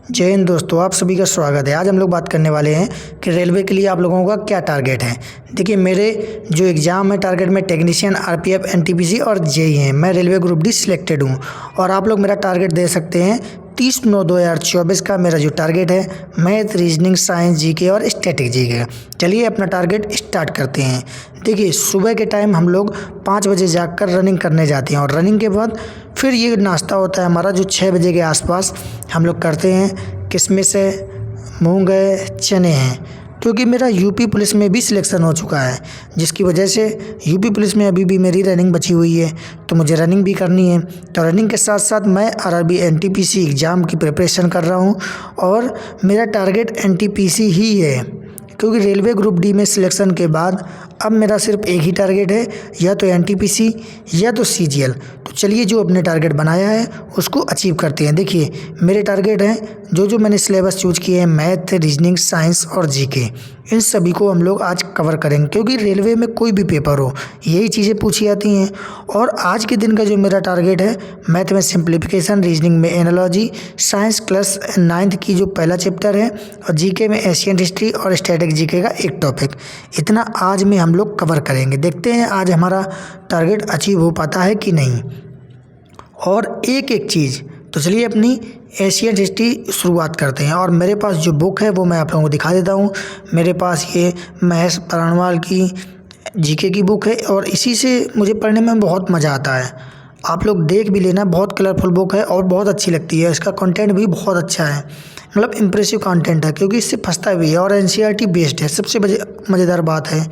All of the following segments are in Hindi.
जय हिंद दोस्तों, आप सभी का स्वागत है। आज हम लोग बात करने वाले हैं कि रेलवे के लिए आप लोगों का क्या टारगेट है। देखिए, मेरे जो एग्ज़ाम है टारगेट में टेक्नीशियन, आरपीएफ, एनटीपीसी और जेई हैं। मैं रेलवे ग्रुप डी सिलेक्टेड हूँ और आप लोग मेरा टारगेट दे सकते हैं 30/9/2024 का। मेरा जो टारगेट है मैथ, रीजनिंग, साइंस, जीके और स्टैटिक जीके का। चलिए अपना टारगेट स्टार्ट करते हैं। देखिए, सुबह के टाइम हम लोग 5 बजे जाकर रनिंग करने जाते हैं और रनिंग के बाद फिर ये नाश्ता होता है हमारा जो 6 बजे के आसपास हम लोग करते हैं। किशमिश है, मूंग है, चने हैं, क्योंकि मेरा यूपी पुलिस में भी सिलेक्शन हो चुका है, जिसकी वजह से यूपी पुलिस में अभी भी मेरी रनिंग बची हुई है, तो मुझे रनिंग भी करनी है। तो रनिंग के साथ साथ मैं आरआरबी एनटीपीसी एग्ज़ाम की प्रिपरेशन कर रहा हूँ और मेरा टारगेट एनटीपीसी ही है, क्योंकि रेलवे ग्रुप डी में सिलेक्शन के बाद अब मेरा सिर्फ एक ही टारगेट है, या तो एनटीपीसी या तो सीजीएल। तो चलिए जो अपने टारगेट बनाया है उसको अचीव करते हैं। देखिए, मेरे टारगेट हैं जो मैंने सिलेबस चूज किए हैं, मैथ, रीजनिंग, साइंस और जीके, इन सभी को हम लोग आज कवर करेंगे, क्योंकि रेलवे में कोई भी पेपर हो यही चीज़ें पूछी जाती हैं। और आज के दिन का जो मेरा टारगेट है, मैथ में सिंप्लीफिकेशन, रीजनिंग में एनालॉजी, साइंस क्लास 9th की जो पहला चैप्टर है और जीके में एशियन हिस्ट्री और स्टैटिक जीके का एक टॉपिक, इतना आज में हम लोग कवर करेंगे। देखते हैं आज हमारा टारगेट अचीव हो पाता है कि नहीं। और एक एक चीज़, तो चलिए अपनी एशियन हिस्ट्री शुरुआत करते हैं। और मेरे पास जो बुक है वो मैं आप लोगों को दिखा देता हूँ। मेरे पास ये महेश बरनवाल की जीके की बुक है और इसी से मुझे पढ़ने में बहुत मज़ा आता है। आप लोग देख भी लेना, बहुत कलरफुल बुक है और बहुत अच्छी लगती है। इसका कंटेंट भी बहुत अच्छा है, मतलब इम्प्रेसिव कंटेंट है, क्योंकि इससे फंसता भी है और एनसीईआरटी बेस्ड है। सबसे मज़ेदार बात है,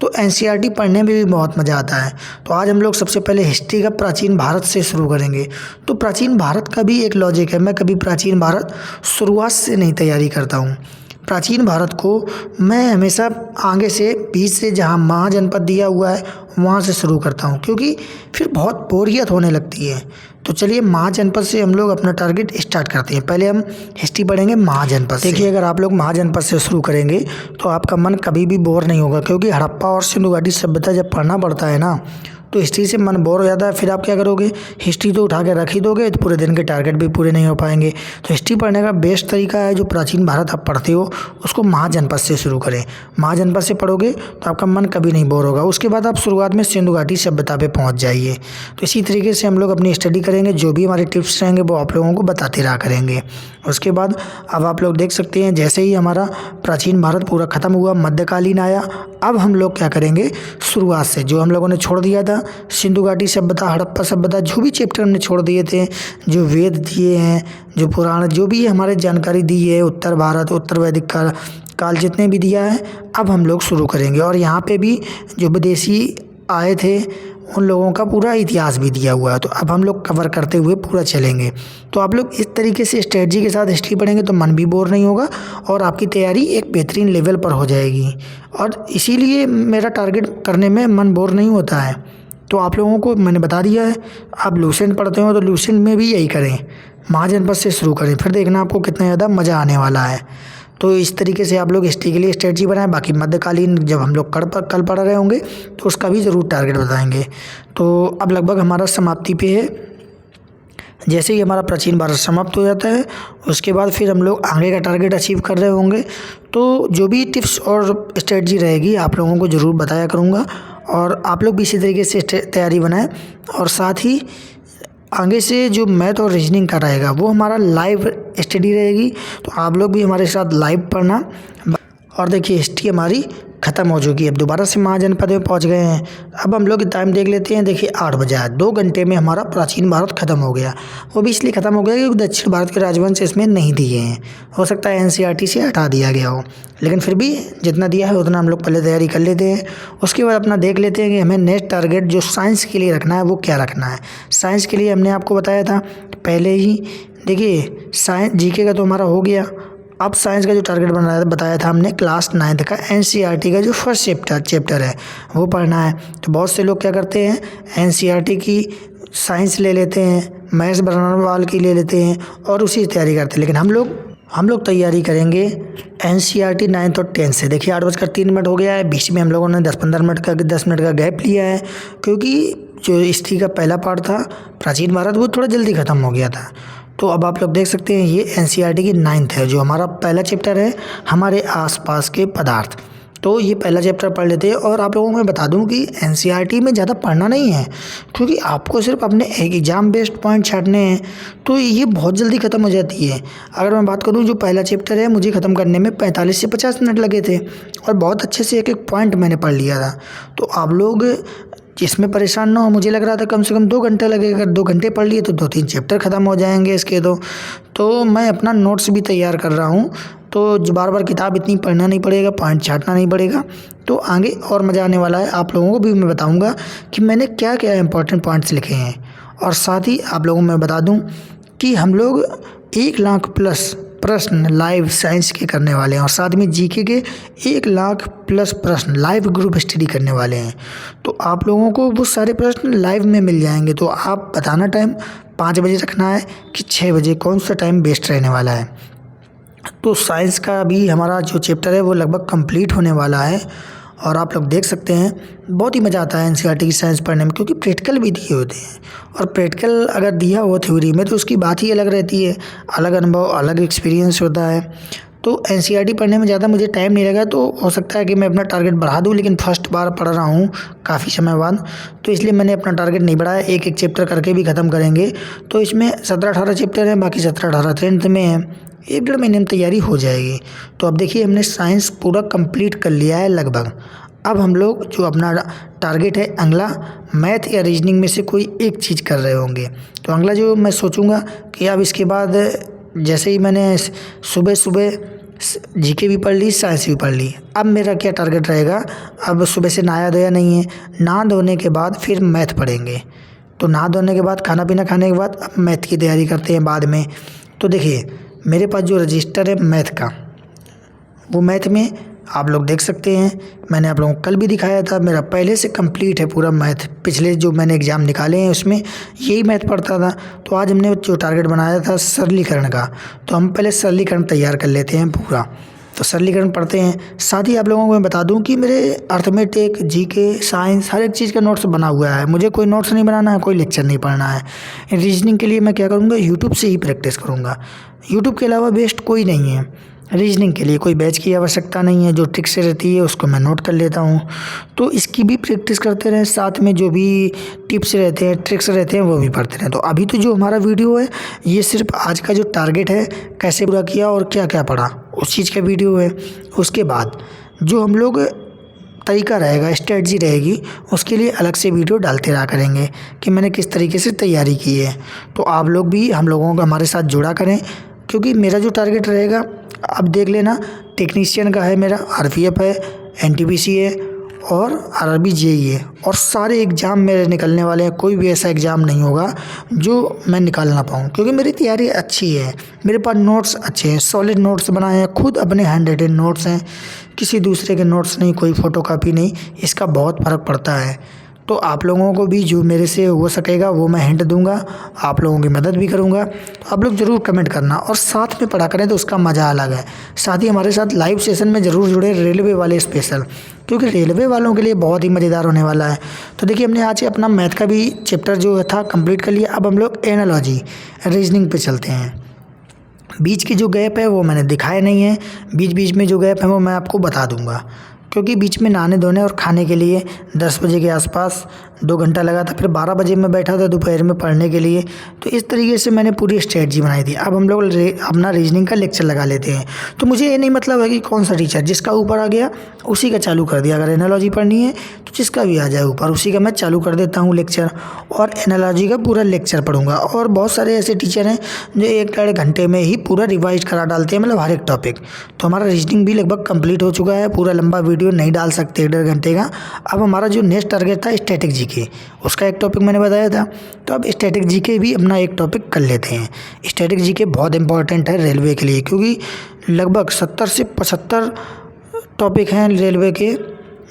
तो एनसीईआरटी पढ़ने में भी बहुत मज़ा आता है। तो आज हम लोग सबसे पहले हिस्ट्री का प्राचीन भारत से शुरू करेंगे। तो प्राचीन भारत का भी एक लॉजिक है, मैं कभी प्राचीन भारत शुरुआत से नहीं तैयारी करता हूँ। प्राचीन भारत को मैं हमेशा आगे से बीच से, जहाँ महाजनपद दिया हुआ है वहाँ से शुरू करता हूँ, क्योंकि फिर बहुत बोरियत होने लगती है। तो चलिए महाजनपद से हम लोग अपना टारगेट स्टार्ट करते हैं। पहले हम हिस्ट्री पढ़ेंगे महाजनपद से। देखिए, अगर आप लोग महाजनपद से शुरू करेंगे तो आपका मन कभी भी बोर नहीं होगा, क्योंकि हड़प्पा और सिंधु घाटी सभ्यता जब पढ़ना पड़ता है ना, तो हिस्ट्री से मन बोर हो जाता है। फिर आप क्या करोगे, हिस्ट्री तो उठा के रख ही दोगे, तो पूरे दिन के टारगेट भी पूरे नहीं हो पाएंगे। तो हिस्ट्री पढ़ने का बेस्ट तरीका है, जो प्राचीन भारत आप पढ़ते हो उसको महाजनपद से शुरू करें। महाजनपद से पढ़ोगे तो आपका मन कभी नहीं बोर होगा। उसके बाद आप शुरुआत में सिंधु घाटी सभ्यता पे पहुँच जाइए। तो इसी तरीके से हम लोग अपनी स्टडी करेंगे, जो भी हमारे टिप्स रहेंगे वो आप लोगों को बताते रहा करेंगे। उसके बाद अब आप लोग देख सकते हैं, जैसे ही हमारा प्राचीन भारत पूरा ख़त्म हुआ, मध्यकालीन आया। अब हम लोग क्या करेंगे, शुरुआत से जो हम लोगों ने छोड़ दिया था, सिंधु घाटी सभ्यता, हड़प्पा सभ्यता, जो भी चैप्टर हमने छोड़ दिए थे, जो वेद दिए हैं, जो पुराण, जो भी हमारे जानकारी दी है, उत्तर भारत, उत्तर वैदिक काल जितने भी दिया है, अब हम लोग शुरू करेंगे। और यहाँ पे भी जो विदेशी आए थे उन लोगों का पूरा इतिहास भी दिया हुआ है, तो अब हम लोग कवर करते हुए पूरा चलेंगे। तो आप लोग इस तरीके से स्ट्रेटजी के साथ हिस्ट्री पढ़ेंगे तो मन भी बोर नहीं होगा और आपकी तैयारी एक बेहतरीन लेवल पर हो जाएगी। और इसीलिए मेरा टारगेट करने में मन बोर नहीं होता है। तो आप लोगों को मैंने बता दिया है। आप लूसेंट पढ़ते हो तो लूसेंट में भी यही करें, महाजनपद से शुरू करें, फिर देखना आपको कितना ज़्यादा मज़ा आने वाला है। तो इस तरीके से आप लोग हिस्ट्री के लिए स्ट्रेटजी बनाएं। बाकी मध्यकालीन जब हम लोग कल पढ़ रहे होंगे तो उसका भी ज़रूर टारगेट बताएंगे। तो अब लगभग हमारा समाप्ति पे है। जैसे ही हमारा प्राचीन भारत समाप्त हो जाता है, उसके बाद फिर हम लोग आगे का टारगेट अचीव कर रहे होंगे। तो जो भी टिप्स और स्ट्रेटजी रहेगी आप लोगों को ज़रूर बताया करूँगा, और आप लोग भी इसी तरीके से तैयारी बनाएं। और साथ ही आगे से जो मैथ और रीजनिंग का रहेगा वो हमारा लाइव स्टडी रहेगी, तो आप लोग भी हमारे साथ लाइव पढ़ना। और देखिए, हिस्ट्री हमारी ख़त्म हो चुकी है, अब दोबारा से महाजनपद में पहुंच गए हैं। अब हम लोग टाइम देख लेते हैं। देखिए 8 बजे है, 2 घंटे में हमारा प्राचीन भारत ख़त्म हो गया। वो भी इसलिए ख़त्म हो गया क्योंकि दक्षिण भारत के राजवंश इसमें नहीं दिए हैं। हो सकता है एनसीईआरटी से हटा दिया गया हो, लेकिन फिर भी जितना दिया है उतना हम लोग पहले तैयारी कर लेते हैं। उसके बाद अपना देख लेते हैं कि हमें नेक्स्ट टारगेट जो साइंस के लिए रखना है वो क्या रखना है। साइंस के लिए हमने आपको बताया था पहले ही। देखिए, साइंस जीके का तो हमारा हो गया। अब साइंस का जो टारगेट बताया था हमने, क्लास 9th का एनसीईआरटी का जो फर्स्ट चैप्टर है वो पढ़ना है। तो बहुत से लोग क्या करते हैं, एनसीईआरटी की साइंस ले लेते हैं, महेश बरनवाल की ले लेते हैं और उसी की तैयारी करते हैं। लेकिन हम लोग तैयारी करेंगे एनसीईआरटी 9th और 10th से। देखिए 8:03 हो गया है, बीच में हम लोगों ने 10 मिनट का गैप लिया है, क्योंकि जो हिस्ट्री का पहला पार्ट था प्राचीन भारत वो थोड़ा जल्दी ख़त्म हो गया था। तो अब आप लोग देख सकते हैं ये एनसीईआरटी की 9th है, जो हमारा पहला चैप्टर है हमारे आसपास के पदार्थ। तो ये पहला चैप्टर पढ़ लेते हैं। और आप लोगों को मैं बता दूं कि एनसीईआरटी में ज़्यादा पढ़ना नहीं है, क्योंकि आपको सिर्फ अपने एक एग्ज़ाम बेस्ड पॉइंट छाटने हैं, तो ये बहुत जल्दी ख़त्म हो जाती है। अगर मैं बात करूं, जो पहला चैप्टर है मुझे ख़त्म करने में 45 से 50 मिनट लगे थे और बहुत अच्छे से एक एक पॉइंट मैंने पढ़ लिया था। तो आप लोग इसमें परेशान ना हो, मुझे लग रहा था कम से कम 2 घंटे लगेगा। अगर 2 घंटे पढ़ लिए तो 2-3 चैप्टर ख़त्म हो जाएंगे इसके। तो मैं अपना नोट्स भी तैयार कर रहा हूँ, तो जो बार बार किताब इतनी पढ़ना नहीं पड़ेगा, पॉइंट छाटना नहीं पड़ेगा, तो आगे और मज़ा आने वाला है। आप लोगों को भी मैं बताऊँगा कि मैंने क्या क्या इंपॉर्टेंट पॉइंट्स लिखे हैं। और साथ ही आप लोगों को मैं बता दूँ कि हम लोग 1 लाख प्लस प्रश्न लाइव साइंस के करने वाले हैं, और साथ में जीके के 1 लाख प्लस प्रश्न लाइव ग्रुप स्टडी करने वाले हैं। तो आप लोगों को वो सारे प्रश्न लाइव में मिल जाएंगे। तो आप बताना टाइम 5 बजे रखना है कि 6 बजे, कौन सा टाइम बेस्ट रहने वाला है। तो साइंस का भी हमारा जो चैप्टर है वो लगभग कंप्लीट होने वाला है। और आप लोग देख सकते हैं बहुत ही मज़ा आता है एनसीईआरटी की साइंस पढ़ने में, क्योंकि प्रैक्टिकल भी दिए होते हैं। और प्रैक्टिकल अगर दिया हो थ्योरी में तो उसकी बात ही अलग रहती है, अलग अनुभव, अलग एक्सपीरियंस होता है। तो एनसीईआरटी पढ़ने में ज़्यादा मुझे टाइम नहीं लगा, तो हो सकता है कि मैं अपना टारगेट बढ़ा दूं, लेकिन फर्स्ट बार पढ़ रहा हूं काफ़ी समय बाद, तो इसलिए मैंने अपना टारगेट नहीं बढ़ाया। एक एक चैप्टर करके भी ख़त्म करेंगे। तो इसमें 17-18 चैप्टर हैं, बाकी 17-18 10th में हैं। 1-1.5 महीने में तैयारी हो जाएगी। तो अब देखिए हमने साइंस पूरा कंप्लीट कर लिया है लगभग। अब हम लोग जो अपना टारगेट है अगला, मैथ या रीजनिंग में से कोई एक चीज़ कर रहे होंगे। तो अगला जो मैं सोचूंगा कि अब इसके बाद जैसे ही मैंने सुबह जीके भी पढ़ ली, साइंस भी पढ़ ली, अब मेरा क्या टारगेट रहेगा। अब सुबह से नहाया धोया नहीं है, नहा धोने के बाद फिर मैथ पढ़ेंगे। तो नहा धोने के बाद खाना पीना खाने के बाद अब मैथ की तैयारी करते हैं बाद में। तो देखिए मेरे पास जो रजिस्टर है मैथ का, वो मैथ में आप लोग देख सकते हैं, मैंने आप लोगों को कल भी दिखाया था, मेरा पहले से कंप्लीट है पूरा मैथ। पिछले जो मैंने एग्ज़ाम निकाले हैं उसमें यही मैथ पढ़ता था। तो आज हमने जो टारगेट बनाया था सरलीकरण का, तो हम पहले सरलीकरण तैयार कर लेते हैं पूरा। तो सरलीकरण पढ़ते हैं। साथ ही आप लोगों को मैं बता दूं कि मेरे अर्थमेटिक, जीके, साइंस हर एक चीज़ का नोट्स बना हुआ है। मुझे कोई नोट्स नहीं बनाना है, कोई लेक्चर नहीं पढ़ना है। रीजनिंग के लिए मैं क्या करूँगा, यूट्यूब से ही प्रैक्टिस करूँगा। यूट्यूब के अलावा बेस्ट कोई नहीं है। रीजनिंग के लिए कोई बैच की आवश्यकता नहीं है, जो ट्रिक से रहती है उसको मैं नोट कर लेता हूँ। तो इसकी भी प्रैक्टिस करते रहें, साथ में जो भी टिप्स रहते हैं, ट्रिक्स रहते हैं, वो भी पढ़ते रहें। तो अभी तो जो हमारा वीडियो है ये सिर्फ आज का जो टारगेट है कैसे पूरा किया और क्या क्या पढ़ा उस चीज़ का वीडियो है। उसके बाद जो हम लोग तरीका रहेगा, स्ट्रेटजी रहेगी, उसके लिए अलग से वीडियो डालते रहा करेंगे कि मैंने किस तरीके से तैयारी की है। तो आप लोग भी हम लोगों को हमारे साथ जुड़ा करें, क्योंकि मेरा जो टारगेट रहेगा अब देख लेना, टेक्नीशियन का है मेरा, आरपीएफ है, एनटीपीसी है और आरआरबी जेईई है। और सारे एग्ज़ाम मेरे निकलने वाले हैं। कोई भी ऐसा एग्ज़ाम नहीं होगा जो मैं निकाल ना पाऊँ, क्योंकि मेरी तैयारी अच्छी है। मेरे पास नोट्स अच्छे हैं, सॉलिड नोट्स बनाए हैं, खुद अपने हैंड रिटन नोट्स हैं, किसी दूसरे के नोट्स नहीं, कोई फ़ोटोकॉपी नहीं। इसका बहुत फ़र्क पड़ता है। तो आप लोगों को भी जो मेरे से हो सकेगा वो मैं हिंट दूंगा, आप लोगों की मदद भी करूंगा। तो आप लोग ज़रूर कमेंट करना और साथ में पढ़ा करें, तो उसका मज़ा अलग है। साथ ही हमारे साथ लाइव सेशन में ज़रूर जुड़े, रेलवे वाले स्पेशल, क्योंकि रेलवे वालों के लिए बहुत ही मज़ेदार होने वाला है। तो देखिए हमने आज अपना मैथ का भी चैप्टर जो था कंप्लीट कर लिया। अब हम लोग एनालॉजी रीजनिंग पे चलते हैं। बीच की जो गैप है वो मैंने दिखाया नहीं है, बीच बीच में जो गैप है वो मैं आपको बता दूंगा, क्योंकि बीच में नहाने धोने और खाने के लिए 10 बजे के आसपास 2 घंटा लगा था। फिर 12 बजे मैं बैठा था दोपहर में पढ़ने के लिए। तो इस तरीके से मैंने पूरी स्ट्रेटजी बनाई थी। अब हम लोग अपना रीजनिंग का लेक्चर लगा लेते हैं। तो मुझे ये नहीं मतलब है कि कौन सा टीचर जिसका ऊपर आ गया उसी का चालू कर दिया। अगर एनालॉजी पढ़नी है तो जिसका भी आ जाए ऊपर उसी का मैं चालू कर देता हूँ लेक्चर, और एनालॉजी का पूरा लेक्चर पढ़ूंगा। और बहुत सारे ऐसे टीचर हैं जो 1-1.5 घंटे में ही पूरा रिवाइज करा डालते हैं, मतलब हर एक टॉपिक। तो हमारा रीजनिंग भी लगभग कंप्लीट हो चुका है। पूरा लंबा वीडियो नहीं डाल सकते 1.5 घंटे का। अब हमारा जो नेक्स्ट टारगेट था स्टैटिक जीके, उसका एक टॉपिक मैंने बताया था। तो अब स्टैटिक जीके भी अपना एक टॉपिक कर लेते हैं। स्टैटिक जीके बहुत इंपॉर्टेंट है रेलवे के लिए, क्योंकि लगभग 70 से 75 टॉपिक हैं रेलवे के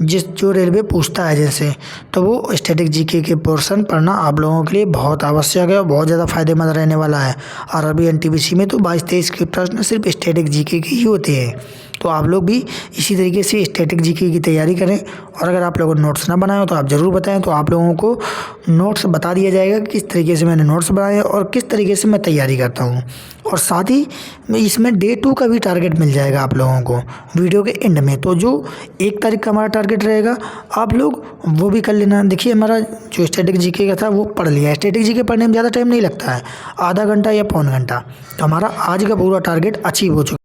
जो रेलवे पूछता है जैसे। तो वो स्टैटिक जीके के पोर्शन पढ़ना आप लोगों के लिए बहुत आवश्यक है और बहुत ज़्यादा फायदेमंद रहने वाला है। और अभी एनटीपीसी में तो 22-23 के प्रश्न सिर्फ स्टैटिक जीके के ही होते हैं। तो आप लोग भी इसी तरीके से स्टैटिक जीके की तैयारी करें। और अगर आप लोगों ने नोट्स ना बनाए हो तो आप ज़रूर बताएं, तो आप लोगों को नोट्स बता दिया जाएगा कि किस तरीके से मैंने नोट्स बनाए और किस तरीके से मैं तैयारी करता हूँ। और साथ ही इसमें डे 2 का भी टारगेट मिल जाएगा आप लोगों को वीडियो के एंड में। तो जो 1 तारीख का हमारा टारगेट रहेगा आप लोग वो भी कर लेना। देखिए हमारा जो स्टैटिक जीके का था वो पढ़ लिया। स्टैटिक जीके पढ़ने में ज़्यादा टाइम नहीं लगता है, आधा घंटा या पौन घंटा। तो हमारा आज का पूरा टारगेट अचीव हो चुका है।